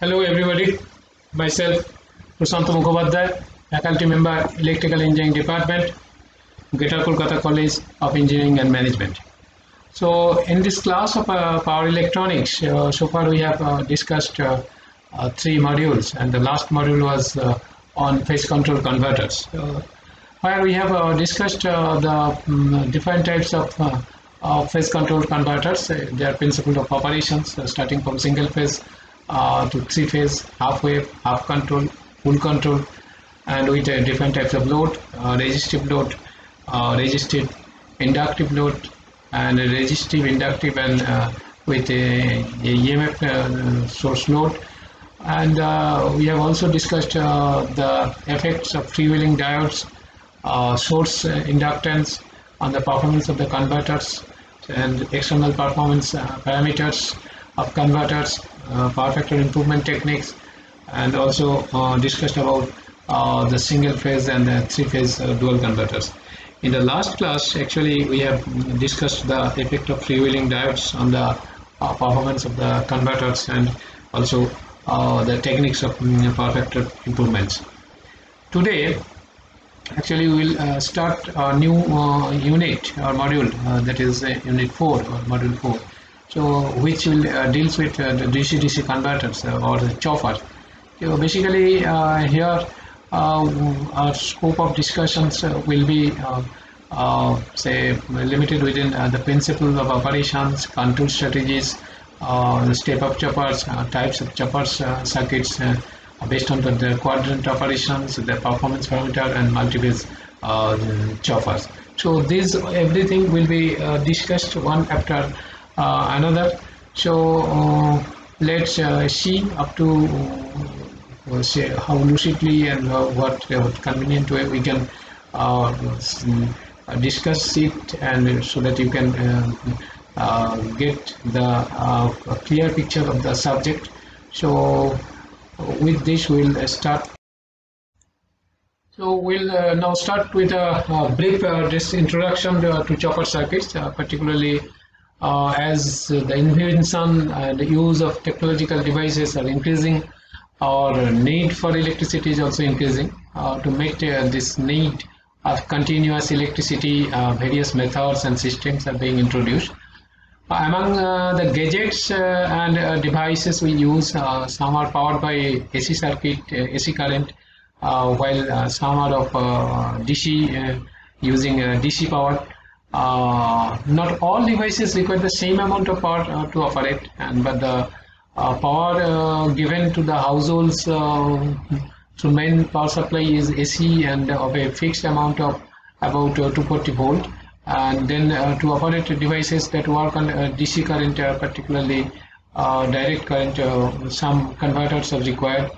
Hello everybody, myself Prashanta Mukhopadhyay, faculty member Electrical Engineering Department, Greater Kolkata College of Engineering and Management. So in this class of power electronics, so far we have discussed three modules, and the last module was on phase control converters, where we have discussed the different types of phase control converters, their principle of operations, starting from single phase to three phase, half wave, half control, full control, and with different types of load, resistive load, resistive inductive load, and resistive inductive, and with a EMF source load. And we have also discussed the effects of freewheeling diodes, source inductance on the performance of the converters, and external performance parameters of converters, power factor improvement techniques, and also discussed about the single phase and the three phase dual converters. In the last class, actually, we have discussed the effect of freewheeling diodes on the performance of the converters, and also the techniques of power factor improvements. Today, actually, we will start a new unit or module, that is unit 4 or module 4. So, which will deals with the DC-DC converters or the chopper. So basically, here our scope of discussions will be say limited within the principle of operations, control strategies, step-up choppers, types of choppers, circuits based on the quadrant operations, the performance parameter, and multi-phase choppers. So this everything will be discussed one after another. So let's see up to say how lucidly and what convenient way we can discuss it, and so that you can get the clear picture of the subject. So with this we'll start. So we'll now start with a brief this introduction to chopper circuits, particularly as the invention and the use of technological devices are increasing, our need for electricity is also increasing. To meet this need of continuous electricity, various methods and systems are being introduced. Among the gadgets and devices we use, some are powered by AC circuit, AC current, while some are of DC, using DC power. Not all devices require the same amount of power to operate, but the power given to the households through main power supply is AC, and of a fixed amount of about 240 volt. And then to operate devices that work on DC current, particularly direct current, some converters are required.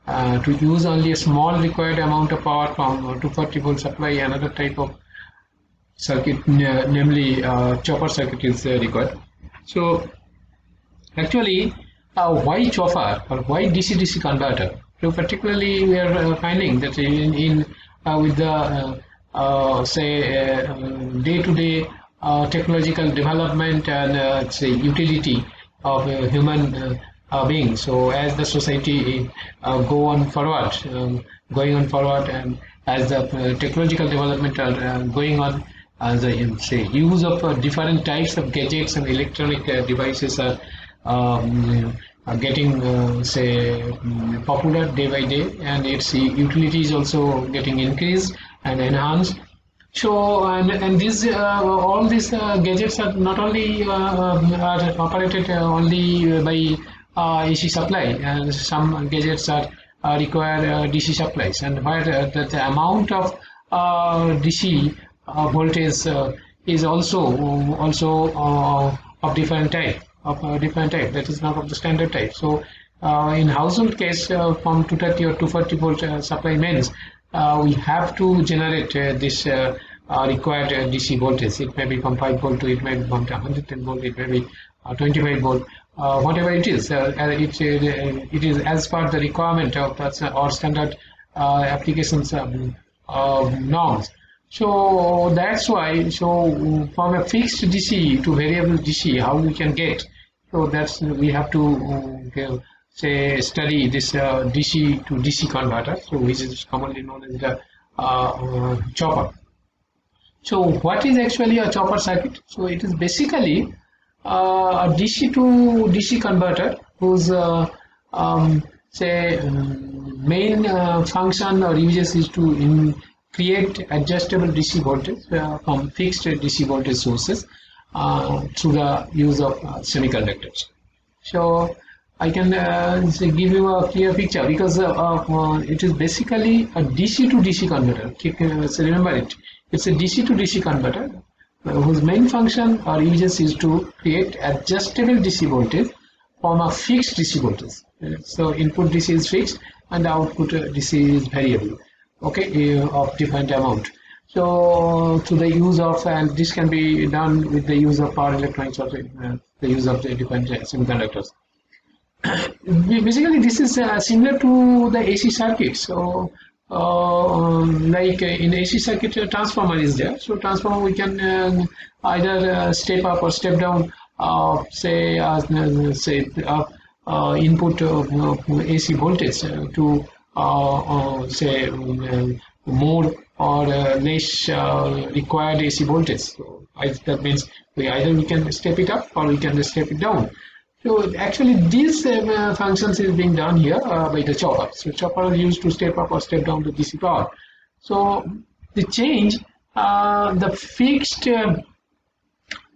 To use only a small required amount of power from 240 volt supply, another type of circuit, namely chopper circuit, is required. So actually, why chopper or why DC-DC converter? So particularly we are finding that in with the say day-to-day technological development and say utility of human being. So as the society going on forward, and as the technological development are going on, as the say use of different types of gadgets and electronic devices are getting say popular day by day, and its utility is also getting increased and enhanced. So and these all these gadgets are not only are operated only by AC supply, and some gadgets are require DC supplies, and where the amount of DC voltage is also of different type. That is not of the standard type. So in household case, from 230 or 240 volt supply means we have to generate this required DC voltage. It may be from 5 volt to, it may be from 110 volt, it may be 25 volt, whatever it is. It is as per the requirement of or standard applications norms. So that's why, so from a fixed DC to variable DC, how we can get, so that's we have to say study this DC to DC converter, so which is commonly known as the chopper. So what is actually a chopper circuit? So it is basically a DC to DC converter whose main function or uses is to create adjustable DC voltage from fixed DC voltage sources through the use of semiconductors. So I can give you a clear picture because it is basically a DC to DC converter. So remember it. It's a DC to DC converter whose main function or uses is to create adjustable DC voltage from a fixed DC voltage. So input DC is fixed and output DC is variable, okay, of different amount. So to the use of, and this can be done with the use of power electronics or the use of the different semiconductors. Basically this is similar to the AC circuit. So like in AC circuit, transformer is there. So transformer we can either step up or step down, input AC voltage to say more or less required AC voltage. So that means we can step it up or we can step it down. So actually these functions is being done here by the chopper. So chopper is used to step up or step down the DC power. So they change the fixed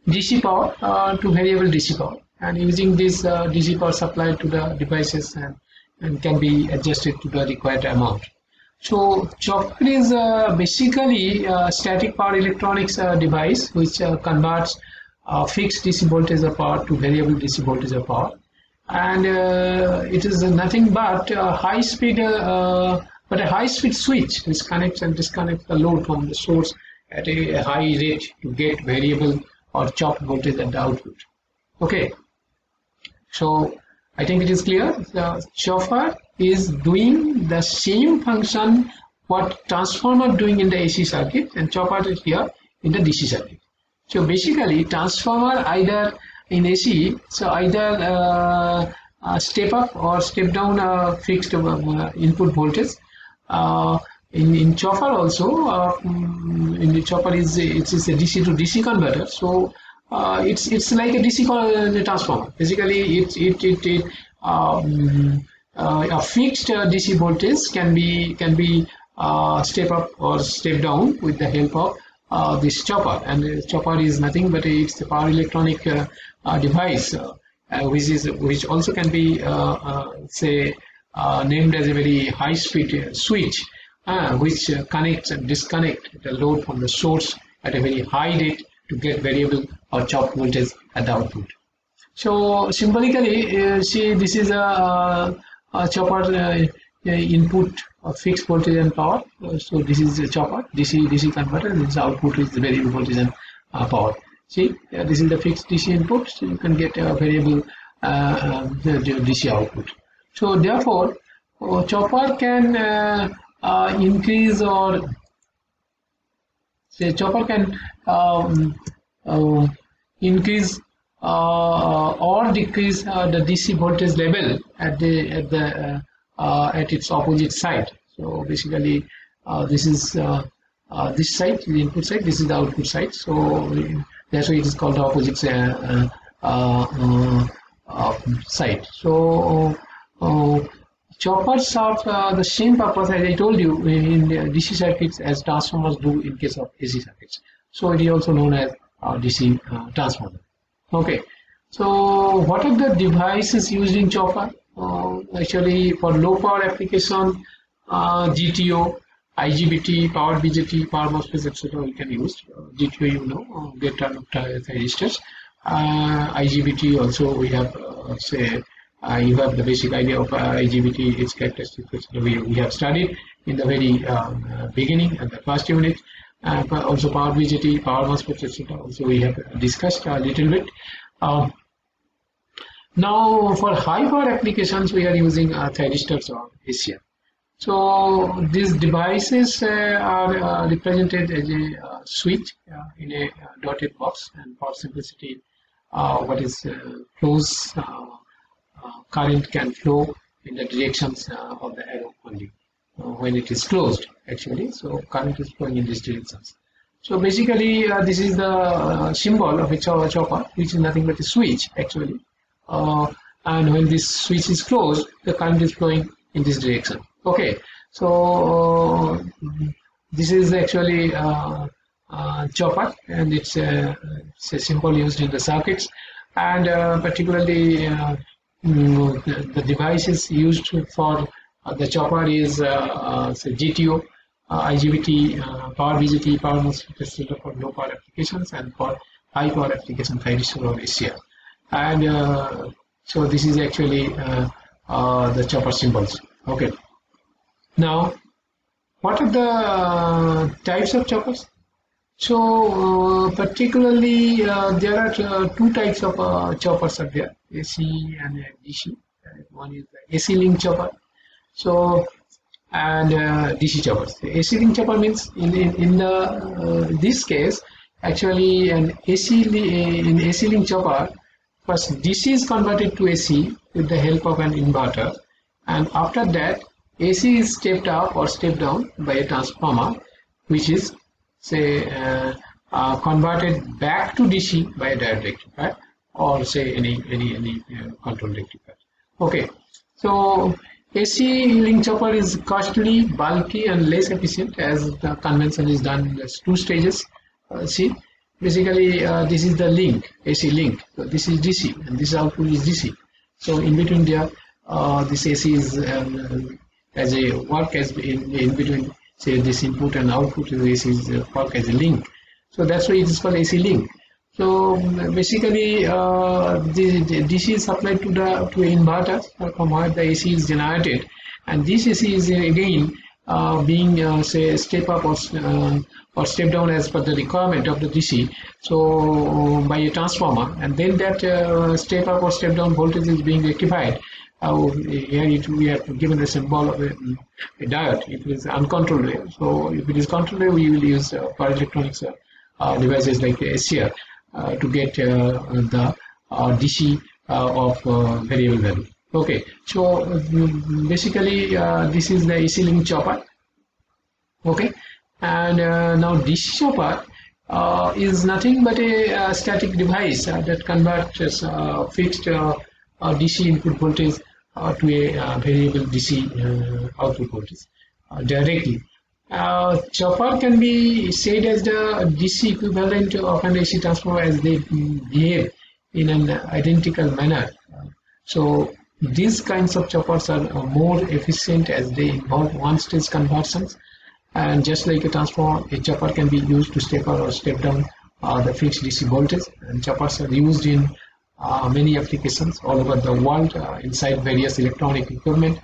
DC power to variable DC power, and using this DC power supplied to the devices and can be adjusted to the required amount. So chopper is basically a static power electronics device which converts fixed DC voltage of power to variable DC voltage of power, and it is nothing but a high speed switch which connects and disconnects the load from the source at a high rate to get variable or chopped voltage at the output. Okay, so I think it is clear. The chopper is doing the same function what transformer doing in the AC circuit, and chopper is here in the DC circuit. So basically transformer either in AC, so either step up or step down fixed input voltage. In chopper also, in the chopper it's a DC to DC converter. So it's like a DC transformer. Basically a fixed DC voltage can be step up or step down with the help of this chopper, and chopper is nothing but it's a power electronic device which also can be named as a very high speed switch which connects and disconnects the load from the source at a very high rate to get variable or chopped voltage at the output. So symbolically, see, this is a chopper input of fixed voltage and power. So this is a chopper DC converter, and this output is the variable voltage and power. See, this is the fixed DC input, so you can get a variable DC output. So therefore, chopper can increase or say chopper can increase or decrease the DC voltage level at its opposite side. So basically, this is this side, the input side. This is the output side. So that's why it is called the opposite side. So choppers serve the same purpose as I told you in the DC circuits as transformers do in case of AC circuits. So it is also known as DC transformer. Okay, so what are the devices used in chopper? Actually, for low power application, GTO, IGBT, power BJT, power MOSFETs, etc. we can use. GTO, you know, gate turn-up thyristors. IGBT also we have you have the basic idea of IGBT, its characteristics, etc. We have studied in the very beginning and the first unit. Also power BJT, power MOSFETs, etc. Also we have discussed a little bit. Now for high power applications we are using thyristors or ACM. So these devices are represented as a switch in a dotted box, and for simplicity what is close current can flow in the directions of the arrow only. When it is closed, actually, so current is flowing in these directions. So basically, this is the symbol of a chopper, which is nothing but a switch, actually. And when this switch is closed, the current is flowing in this direction. Okay, so this is actually chopper, and it's a symbol used in the circuits, and particularly the devices used for the chopper is say GTO, IGBT, power BGT, power MOSFET for low power applications, and for high power application, thyristor or SCR. And so this is actually the chopper symbols. Okay. Now, what are the types of choppers? So particularly there are two types of choppers are there, AC and DC. One is the AC link chopper. So and DC choppers. The AC link chopper means in this case actually an in AC link chopper, first DC is converted to AC with the help of an inverter, and after that AC is stepped up or stepped down by a transformer, which is say converted back to DC by a diode rectifier, or say any control rectifier. Okay, so AC link chopper is costly, bulky, and less efficient, as the convention is done in two stages. See, basically this is the link, AC link. So this is DC, and this output is DC. So in between there, this AC is as a work as in between, say this input and output is AC is work as a link. So that's why it is called AC link. So basically, the DC is supplied to inverters from where the AC is generated, and this AC is again being say step up or step down as per the requirement of the DC. So by a transformer, and then that step up or step down voltage is being rectified. Here we have given the symbol of a diode. It is uncontrolled way. So if it is controlled way, we will use power electronics devices like SCR. To get the DC of variable value. Okay, so basically this is the AC link chopper. Okay, and now DC chopper is nothing but a static device that converts fixed DC input voltage to a variable DC output voltage directly. Chopper can be said as the DC equivalent of an AC transformer, as they behave in an identical manner. So these kinds of choppers are more efficient as they involve one-stage conversions, and just like a transformer, a chopper can be used to step up or step down the fixed DC voltage, and choppers are used in many applications all over the world inside various electronic equipment.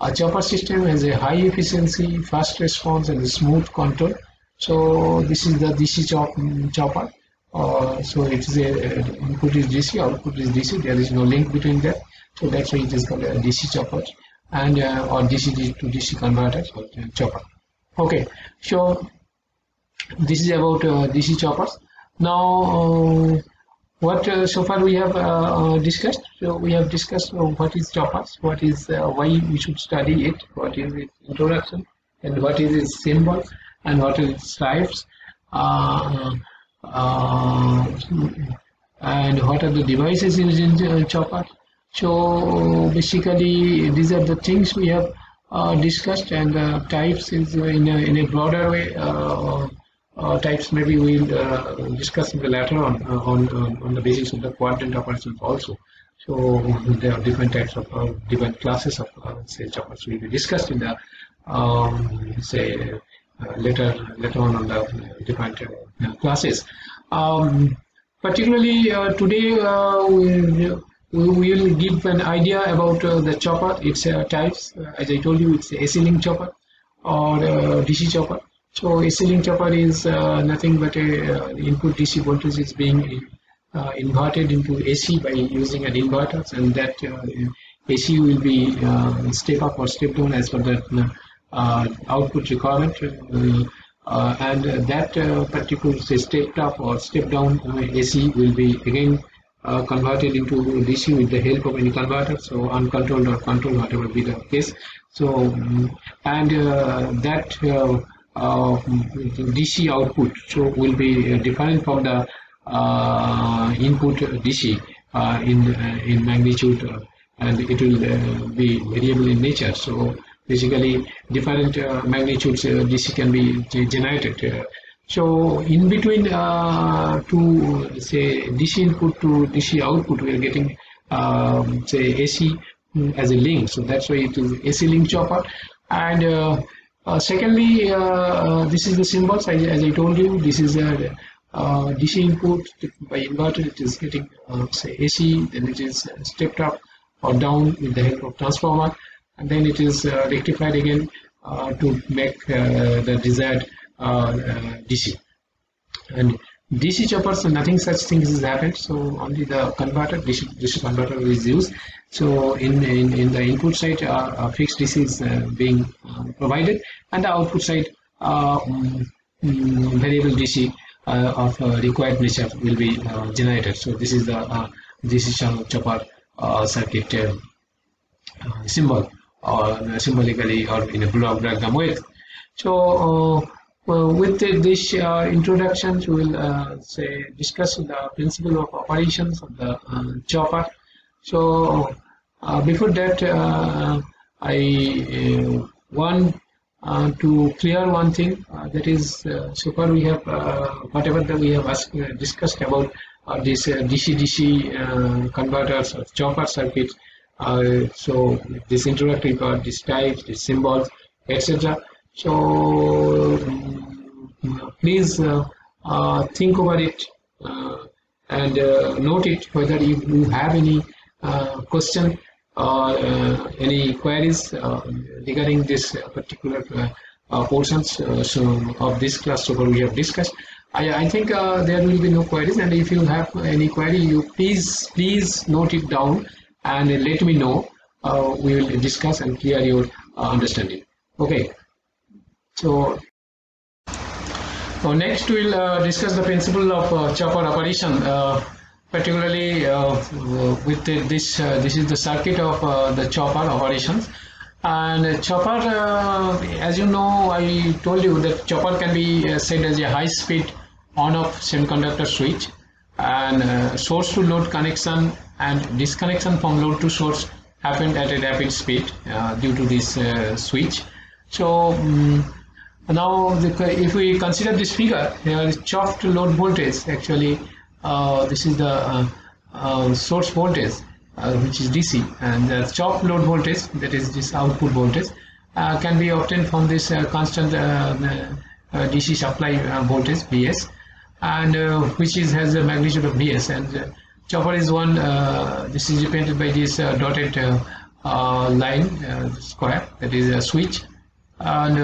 A chopper system has a high efficiency, fast response, and a smooth control. So this is the DC chopper. So it is input is DC, output is DC. There is no link between that. So that's why it is called a DC chopper, and or DC to DC converter, so chopper. Okay, so this is about DC choppers. Now, what so far we have discussed. So we have discussed what is choppers, what is why we should study it, what is its introduction, and what is its symbol, and what is its types, and what are the devices used in chopper. So basically, these are the things we have discussed, and types is in a broader way. Types maybe we'll discuss in the later on the basis of the quadrant operations also. So there are different types of different classes of say choppers will be discussed in the say later on the different classes. Particularly today we will give an idea about the chopper, its types. As I told you, it's a AC link chopper or DC chopper. So AC link chopper is nothing but a input DC voltage is being inverted into AC by using an inverter, and that AC will be step up or step down as per the output requirement, and that particular say step up or step down AC will be again converted into DC with the help of any converter, so uncontrolled or controlled, whatever be the case. So and that DC output so will be different from the input DC in magnitude, and it will be variable in nature. So basically different magnitudes DC can be generated. So in between to say DC input to DC output, we are getting say AC as a link. So that's why it is AC link chopper. And secondly, this is the symbols. As I told you, this is a DC input by inverter. It is getting say AC, then it is stepped up or down with the help of transformer, and then it is rectified again to make the desired DC. And DC choppers, nothing such things has happened. So only the converter, DC converter is used. So in the input side, fixed DC is being provided, and the output side, variable DC of required nature will be generated. So this is the DC chopper circuit symbol, or symbolically or in a block diagram way. So with this introduction, we will say discuss the principle of operations of the chopper. So before that, I want to clear one thing, that is so far we have whatever that we have discussed about this DC-DC converters or chopper circuit. So this introductory part, this types, these symbols, etc. So please think over it and note it, whether you have any question or any queries regarding this particular portions of this class. So we have discussed. I think there will be no queries, and if you have any query, you please note it down and let me know. We will discuss and clear your understanding. Okay. So next we will discuss the principle of chopper operation, particularly with this is the circuit of the chopper operations. And chopper, as you know, I told you that chopper can be said as a high-speed on-off semiconductor switch, and source to load connection and disconnection from load to source happened at a rapid speed due to this switch. So now if we consider this figure, there is chopped load voltage. Actually this is the source voltage, which is DC, and the chopped load voltage, that is this output voltage, can be obtained from this constant DC supply voltage Vs, and which has a magnitude of Vs, and chopper is one, this is represented by this dotted line square, that is a switch, and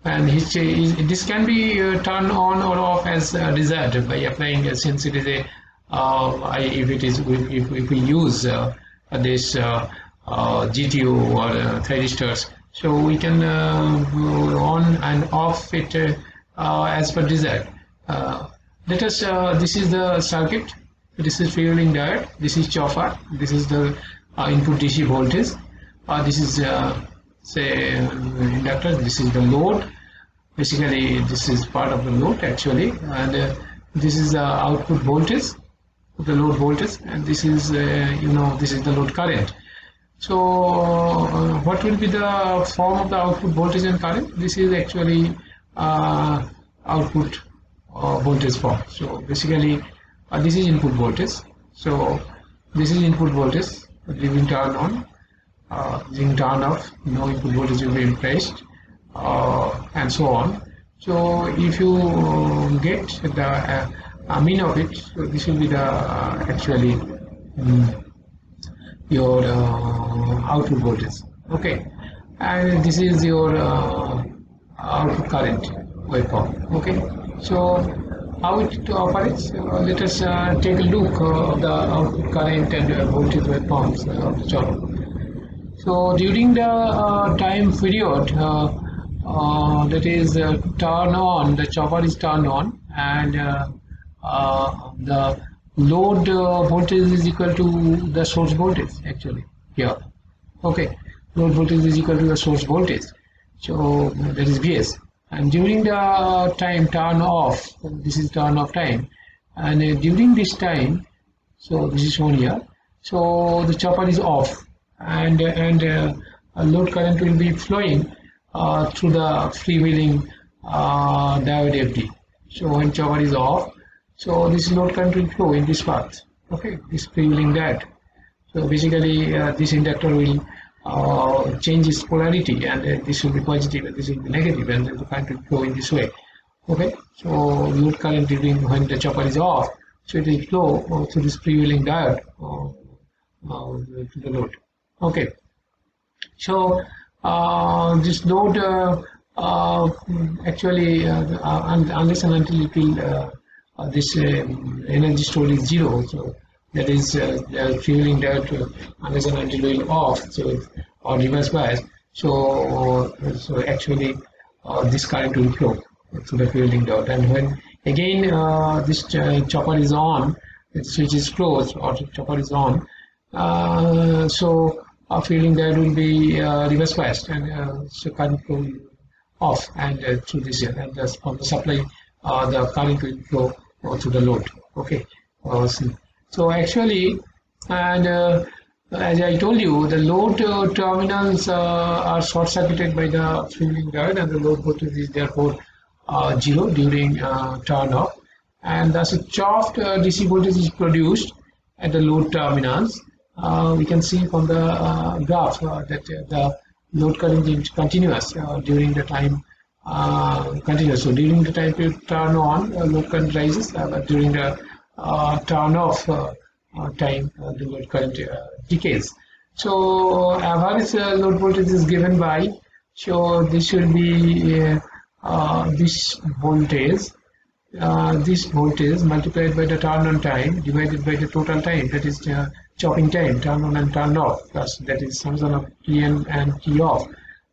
this can be turned on or off as desired by applying, since it is a if we use this GTO or thyristors, so we can on and off it as per desired. Let us this is the circuit, this is freewheeling diode, this is chopper, this is the input DC voltage, this is say inductor, this is the load. Basically this is part of the load actually, and this is the output voltage, the load voltage, and this is this is the load current. So what will be the form of the output voltage and current? This is actually output voltage form. So basically this is input voltage, so this is input voltage, being turned on, being turned off, no input voltage will be placed, and so on. So if you get the mean of it, so this will be the actually your output voltage. Okay, and this is your output current waveform. Okay, so how it operates? Let us take a look of the output current and voltage waveforms of the chopper. So during the time period, that is turn on, the chopper is turned on, and the load voltage is equal to the source voltage actually here. Okay, load voltage is equal to the source voltage, so that is Vs. And during the time turn off, this is turn off time, and during this time, so this is shown here, so the chopper is off, and a load current will be flowing through the freewheeling diode FD. So when chopper is off, so this load current will flow in this path, okay, this freewheeling diode. So basically this inductor will change its polarity, and this will be positive and this will be negative, and the current will flow in this way. Okay, so load current during when the chopper is off, so it will flow through this freewheeling diode to the load. Okay, so this load actually unless and until it will this energy stored is zero, so that is the freewheeling diode unless and until it will off, so or reverse bias, so actually this current will flow through the freewheeling diode. And when again this chopper is on, the switch is closed or the chopper is on, so a freewheeling diode will be reverse biased, and so current flow off, and through this here, and from the supply the current will flow to the load. Okay, so actually, and as I told you, the load terminals are short circuited by the freewheeling diode, and the load voltage is therefore 0 during turn off, and thus a chopped DC voltage is produced at the load terminals. We can see from the graph that the load current is continuous during the time continuous. So during the time period turn on, load current rises, but during the turn off time, the load current decays. So average load voltage is given by, so this should be this voltage multiplied by the turn on time divided by the total time, that is chopping time, turn on and turn off, plus that is summation of Tn and T off.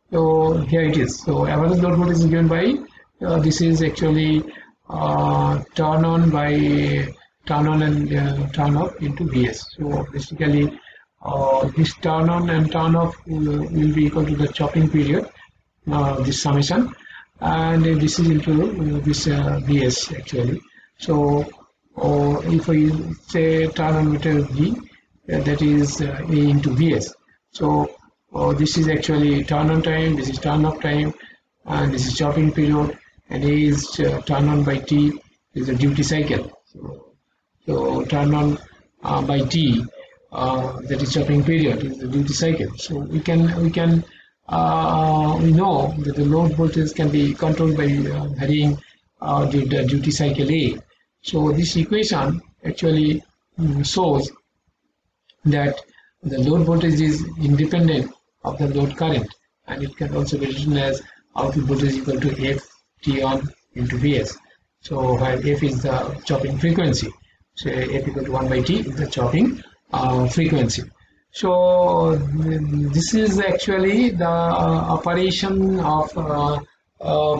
So here it is. So average load voltage is given by this is actually turn on by turn on and turn off into Vs. So basically this turn on and turn off will be equal to the chopping period, this summation, and this is into this Vs actually. So if we say turn on meter V, that is A into Vs. So this is actually turn on time, this is turn off time, and this is chopping period, and A is turn on by T is a duty cycle. So turn on by T, that is chopping period, is the duty cycle. So we know that the load voltage can be controlled by varying the duty cycle A. So this equation actually shows that the load voltage is independent of the load current, and it can also be written as output voltage equal to F T on into Vs. So while F is the chopping frequency, so F equal to 1 by T is the chopping frequency. So this is actually the operation of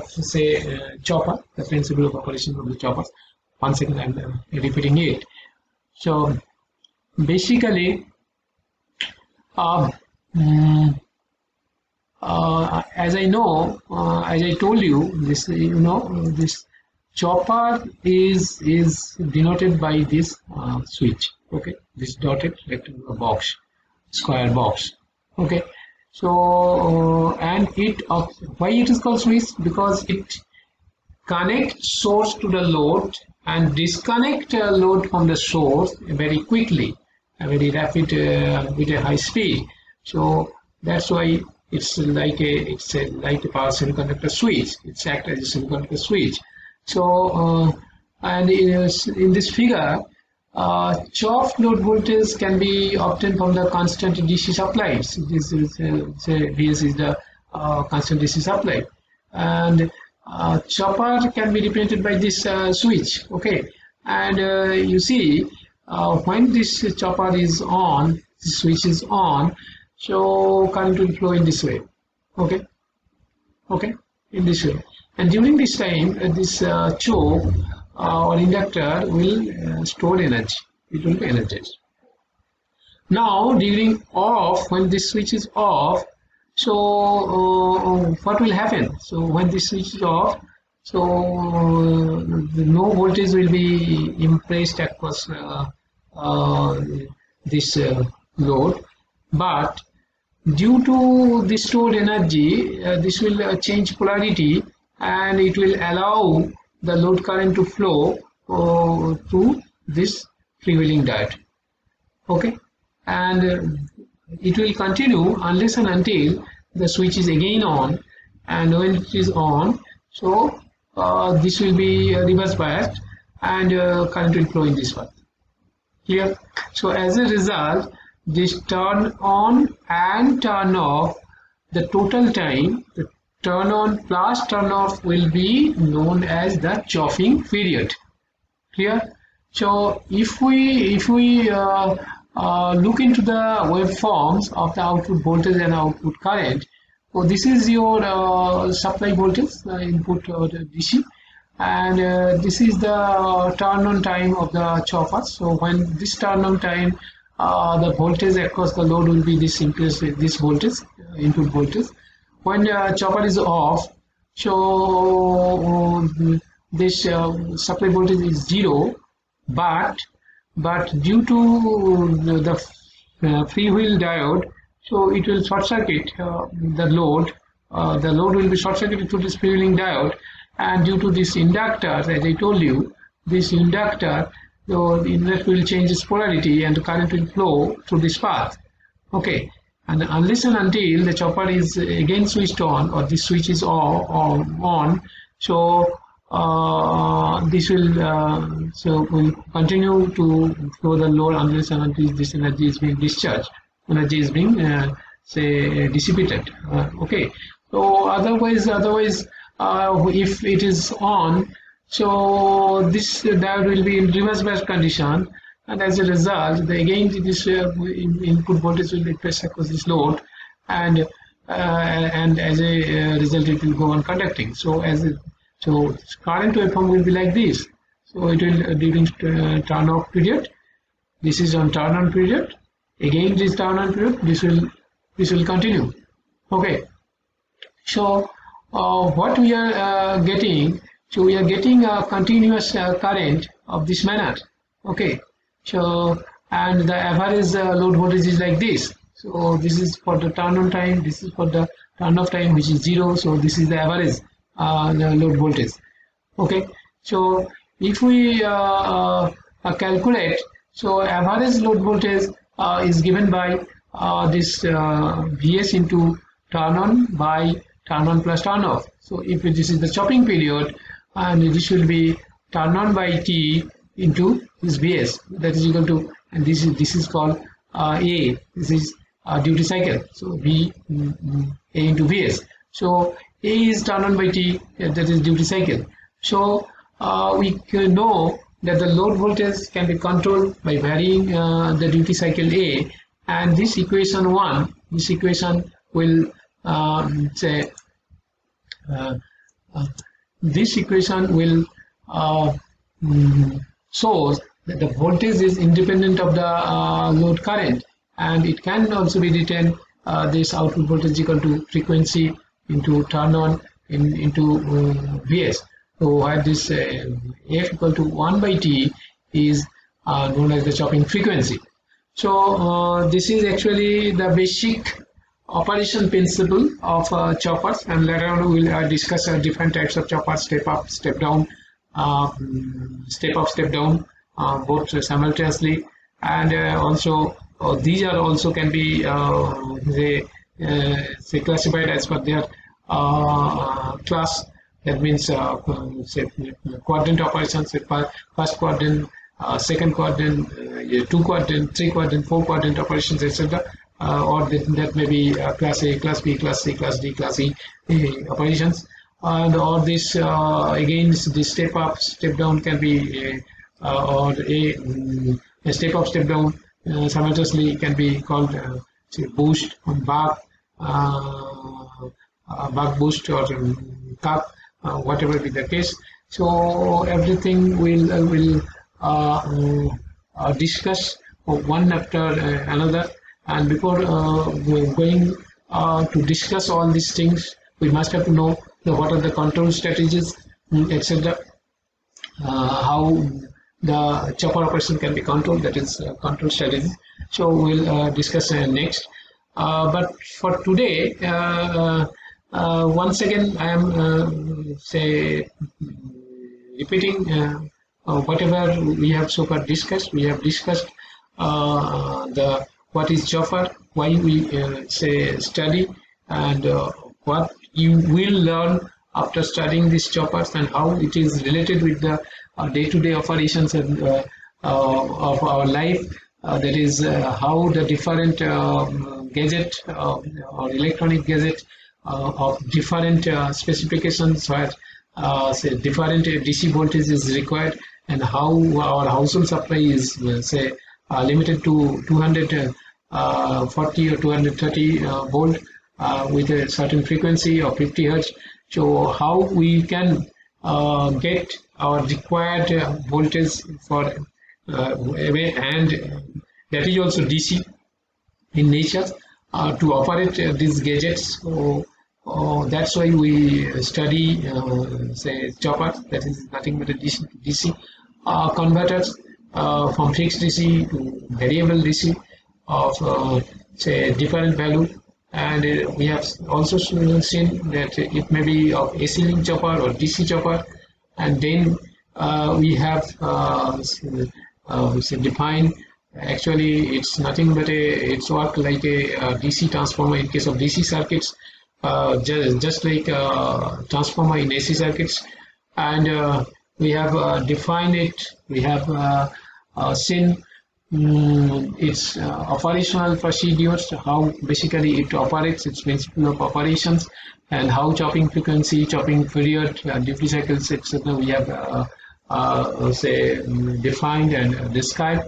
say chopper, the principle of operation of the choppers. Once again I'm repeating it. So basically as I know, as I told you, this this chopper is denoted by this switch. Okay, this dotted rectangular box, square box. Okay, so and it why it is called switch? Because it connects source to the load and disconnect load from the source very quickly, very rapid with a high speed. So that's why it's like a power semiconductor switch. It's act as a semiconductor switch. So and in this figure, chopped load voltage can be obtained from the constant DC supply. So this is say Vs is the constant DC supply, and chopper can be represented by this switch. Okay, and you see when this chopper is on, the switch is on, so current will flow in this way. Okay, in this way, and during this time this choke or inductor will store energy. it will be energized. Now during off, when this switch is off, so what will happen? So when this switch is off, so no voltage will be impressed across this load, but due to the stored energy, this will change polarity, and it will allow the load current to flow through this freewheeling diode. Okay, and it will continue unless and until the switch is again on, and when it is on, so this will be reverse biased, and current will flow in this path. Clear? So as a result, this turn on and turn off, the total time, the turn on plus turn off will be known as the chopping period. Clear? So if we look into the waveforms of the output voltage and output current, so this is your supply voltage, input DC, and this is the turn on time of the chopper. So when this turn on time, the voltage across the load will be this increase, this voltage, input voltage. When chopper is off, so this supply voltage is 0, but due to the freewheel diode, so it will short circuit the load. The load will be short circuited to this freewheeling diode, and due to this inductor, as I told you, this inductor, the inductor will change its polarity and the current will flow through this path. Okay, and unless and until the chopper is again switched on, or this switch is on, so this will continue to flow the load unless and until this energy is being discharged, energy is being say dissipated. Okay, so otherwise if it is on, so this diode will be in reverse bias condition, and as a result, again this input voltage will be pressed across this load, and as a result it will go on conducting. So current waveform will be like this. So it will during turn off period, this is on turn on period, again this turn on period, this will continue. Okay, so what we are getting, so we are getting a continuous current of this manner. Okay, so and the average load voltage is like this. So this is for the turn on time, this is for the turn off time, which is 0. So this is the average load voltage. Okay, so if we calculate, so average load voltage is given by this Vs into turn on by turn on plus turn off. So if this is the chopping period, and this will be turn on by T into this Vs, that is equal to, and this is called A, this is duty cycle. So V A into Vs. So A is turn on by T, that is duty cycle. So we can know that the load voltage can be controlled by varying the duty cycle A, and this equation 1, this equation will say this equation will shows that the voltage is independent of the load current, and it can also be written this output voltage equal to frequency into turn on into Vs. So where this F equal to 1 by T is known as the chopping frequency. So this is actually the basic operation principle of choppers, and later on we will discuss different types of choppers: step up, step down, step up, step down, both simultaneously, and also these are also can be say classified as per their class. That means say quadrant operations, say first quadrant, second quadrant, 2 quadrant, 3 quadrant, 4 quadrant operations, etc. Or that may be class A, class B, class C, class D, class E operations, and or this again this step up, step down can be or a step up, step down simultaneously can be called say boost or buck boost or cup, whatever be the case. So everything will discuss one after another. And before going to discuss all these things, we must have to know what are the control strategies, etc. How the chopper operation can be controlled, that is control strategy. So we'll discuss next. But for today, once again, I am repeating whatever we have so far discussed. We have discussed what is chopper, why we study, and what you will learn after studying these choppers, and how it is related with the day-to-day operations and of our life. That is how the different gadget or electronic gadget of different specifications, where different DC voltage is required, and how our household supply is limited to 240 or 230 volt with a certain frequency of 50 hertz. So how we can get our required voltage for and that is also DC in nature to operate these gadgets. So that's why we study choppers, that is nothing but a DC converters from fixed DC to variable DC of different value. And we have also seen that it may be of AC link chopper or DC chopper. And then we have defined, actually it's nothing but it's work like a DC transformer in case of DC circuits, just like transformer in AC circuits. And we have defined it, we have seen its operational procedures, how basically it operates, its principle of operations, and how chopping frequency, chopping period, duty cycles, etc. we have defined and described.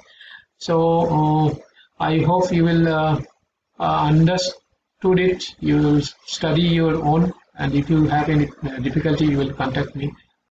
So I hope you will understood it. You will study your own, and if you have any difficulty, you will contact me.